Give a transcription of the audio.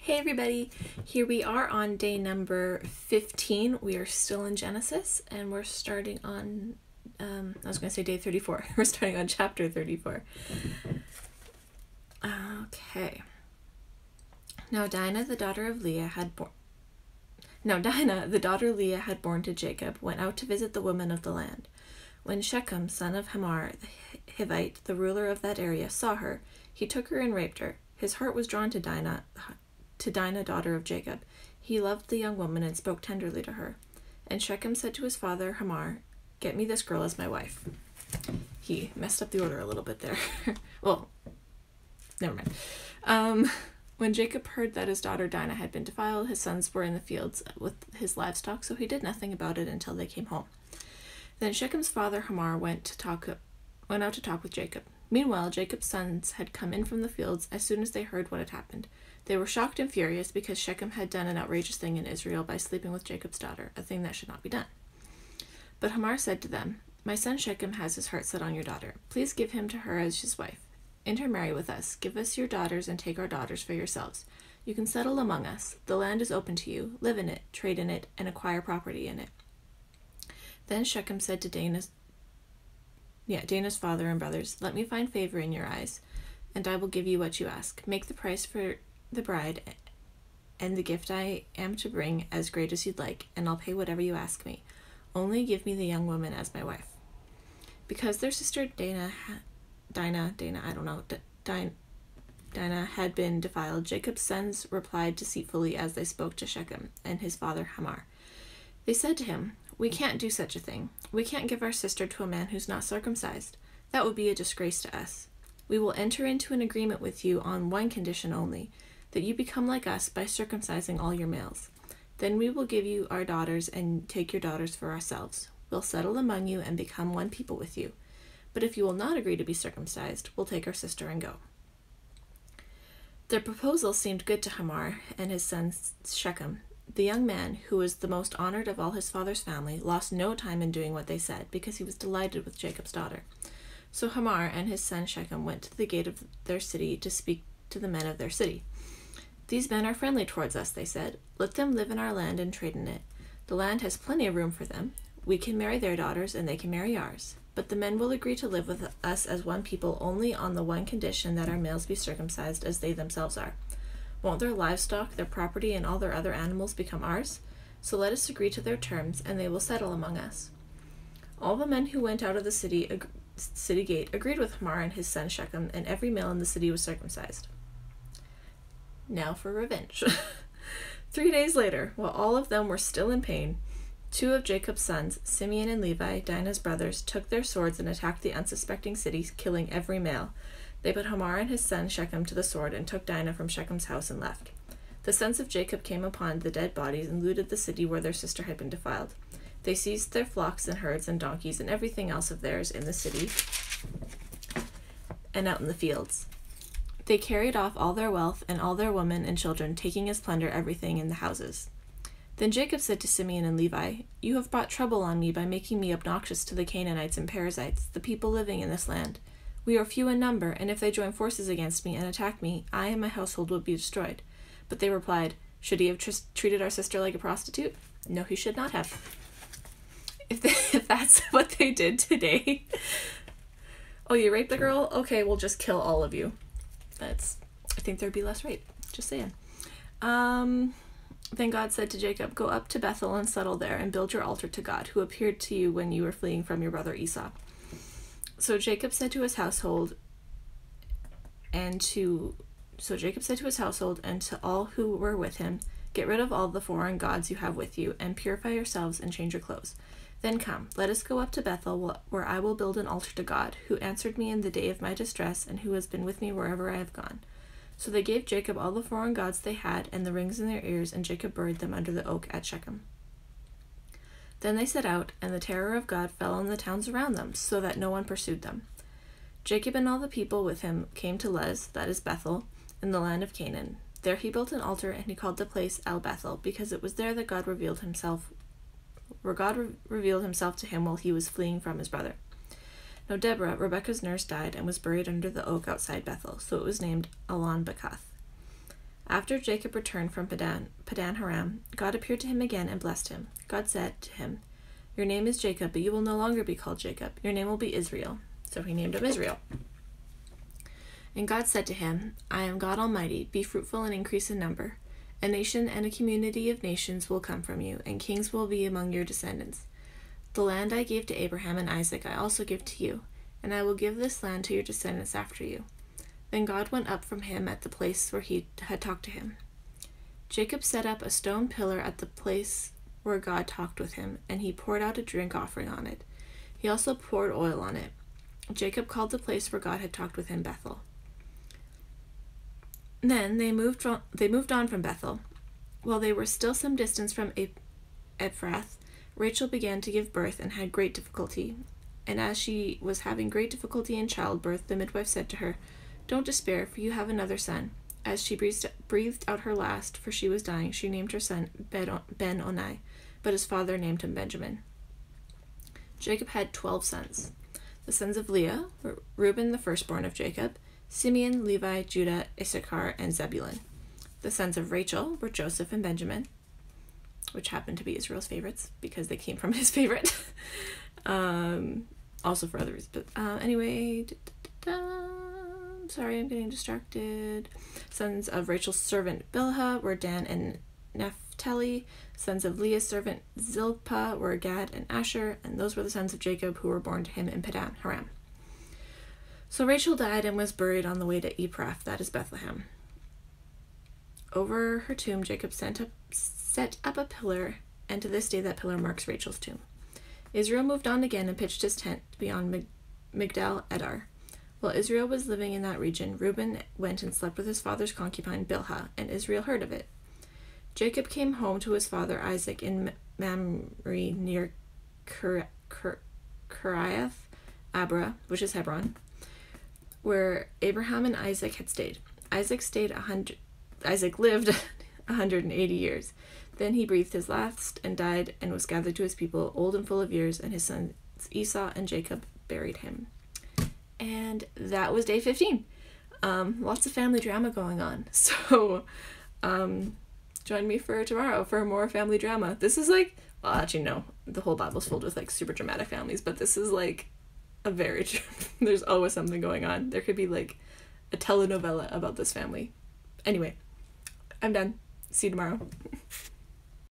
Hey everybody, here we are on day number 15. We are still in Genesis and we're starting on, I was going to say day 34. We're starting on chapter 34. Okay. Now Dinah, the daughter Leah had born to Jacob, went out to visit the women of the land. When Shechem, son of Hamor, the Hivite, the ruler of that area, saw her, he took her and raped her. His heart was drawn to Dinah, daughter of Jacob. He loved the young woman and spoke tenderly to her. And Shechem said to his father Hamor, "Get me this girl as my wife." He messed up the order a little bit there. Well, never mind. When Jacob heard that his daughter Dinah had been defiled, his sons were in the fields with his livestock, so he did nothing about it until they came home. Then Shechem's father Hamor went out to talk with Jacob. Meanwhile, Jacob's sons had come in from the fields as soon as they heard what had happened. They were shocked and furious because Shechem had done an outrageous thing in Israel by sleeping with Jacob's daughter, a thing that should not be done. But Hamor said to them, "My son Shechem has his heart set on your daughter. Please give him to her as his wife. Intermarry with us. Give us your daughters and take our daughters for yourselves. You can settle among us. The land is open to you. Live in it, trade in it, and acquire property in it." Then Shechem said to Dinah's father and brothers, "Let me find favor in your eyes, and I will give you what you ask. Make the price for the bride and the gift I am to bring as great as you'd like, and I'll pay whatever you ask me. Only give me the young woman as my wife." Because their sister Dinah had been defiled, Jacob's sons replied deceitfully as they spoke to Shechem and his father Hamor. They said to him, "We can't do such a thing. We can't give our sister to a man who's not circumcised. That would be a disgrace to us. We will enter into an agreement with you on one condition only, that you become like us by circumcising all your males. Then we will give you our daughters and take your daughters for ourselves. We'll settle among you and become one people with you. But if you will not agree to be circumcised, we'll take our sister and go." Their proposal seemed good to Hamor and his son Shechem. The young man, who was the most honored of all his father's family, lost no time in doing what they said, because he was delighted with Jacob's daughter. So Hamor and his son Shechem went to the gate of their city to speak to the men of their city. "These men are friendly towards us," they said. "Let them live in our land and trade in it. The land has plenty of room for them. We can marry their daughters and they can marry ours. But the men will agree to live with us as one people only on the one condition that our males be circumcised as they themselves are. Won't their livestock, their property, and all their other animals become ours? So let us agree to their terms, and they will settle among us." All the men who went out of the city gate agreed with Hamor and his son Shechem, and every male in the city was circumcised. Now for revenge. 3 days later, while all of them were still in pain, 2 of Jacob's sons, Simeon and Levi, Dinah's brothers, took their swords and attacked the unsuspecting city, killing every male. They put Hamor and his son Shechem to the sword and took Dinah from Shechem's house and left. The sons of Jacob came upon the dead bodies and looted the city where their sister had been defiled. They seized their flocks and herds and donkeys and everything else of theirs in the city and out in the fields. They carried off all their wealth and all their women and children, taking as plunder everything in the houses. Then Jacob said to Simeon and Levi, "You have brought trouble on me by making me obnoxious to the Canaanites and Perizzites, the people living in this land. We are few in number, and if they join forces against me and attack me, I and my household will be destroyed." But they replied, "Should he have treated our sister like a prostitute? No, he should not have." If that's what they did today. Oh, you raped the girl? Okay, we'll just kill all of you. I think there'd be less rape. Just saying. Then God said to Jacob, "Go up to Bethel and settle there and build your altar to God, who appeared to you when you were fleeing from your brother Esau." So Jacob said to his household and to all who were with him, "Get rid of all the foreign gods you have with you, and purify yourselves and change your clothes. Then come, let us go up to Bethel, where I will build an altar to God, who answered me in the day of my distress, and who has been with me wherever I have gone." So they gave Jacob all the foreign gods they had, and the rings in their ears, and Jacob buried them under the oak at Shechem. Then they set out, and the terror of God fell on the towns around them, so that no one pursued them. Jacob and all the people with him came to Luz, that is Bethel, in the land of Canaan. There he built an altar, and he called the place El Bethel, because it was there that God revealed himself to him while he was fleeing from his brother. Now Deborah, Rebekah's nurse, died and was buried under the oak outside Bethel, so it was named Allon Bacuth. After Jacob returned from Padan Haram, God appeared to him again and blessed him. God said to him, "Your name is Jacob, but you will no longer be called Jacob. Your name will be Israel." So he named him Israel. And God said to him, "I am God Almighty. Be fruitful and increase in number. A nation and a community of nations will come from you, and kings will be among your descendants. The land I gave to Abraham and Isaac I also give to you, and I will give this land to your descendants after you." Then God went up from him at the place where he had talked to him. Jacob set up a stone pillar at the place where God talked with him, and he poured out a drink offering on it. He also poured oil on it. Jacob called the place where God had talked with him Bethel. Then they moved on from Bethel. While they were still some distance from Ephrath, Rachel began to give birth and had great difficulty. And as she was having great difficulty in childbirth, the midwife said to her, "Don't despair, for you have another son." As she breathed out her last, for she was dying, she named her son Ben-Oni, but his father named him Benjamin. Jacob had 12 sons. The sons of Leah were Reuben, the firstborn of Jacob, Simeon, Levi, Judah, Issachar, and Zebulun. The sons of Rachel were Joseph and Benjamin, which happened to be Israel's favorites because they came from his favorite. Also for others, but anyway, sorry, I'm getting distracted. Sons of Rachel's servant Bilhah were Dan and Naphtali. Sons of Leah's servant Zilpah were Gad and Asher, and those were the sons of Jacob who were born to him in Padan Haram. So Rachel died and was buried on the way to Ephrath, that is Bethlehem. Over her tomb, Jacob set up a pillar, and to this day that pillar marks Rachel's tomb. Israel moved on again and pitched his tent beyond Migdal Edar. While Israel was living in that region, Reuben went and slept with his father's concubine Bilhah, and Israel heard of it. Jacob came home to his father Isaac in Mamre near Kiriath Abra, which is Hebron, where Abraham and Isaac had stayed. Isaac lived 180 years. Then he breathed his last and died and was gathered to his people, old and full of years, and his sons Esau and Jacob buried him. And that was day 15. Lots of family drama going on. So join me for tomorrow for more family drama. This is like, well, actually no, the whole Bible's filled with like super dramatic families, but this is like a very, there's always something going on. There could be like a telenovela about this family. Anyway, I'm done. See you tomorrow.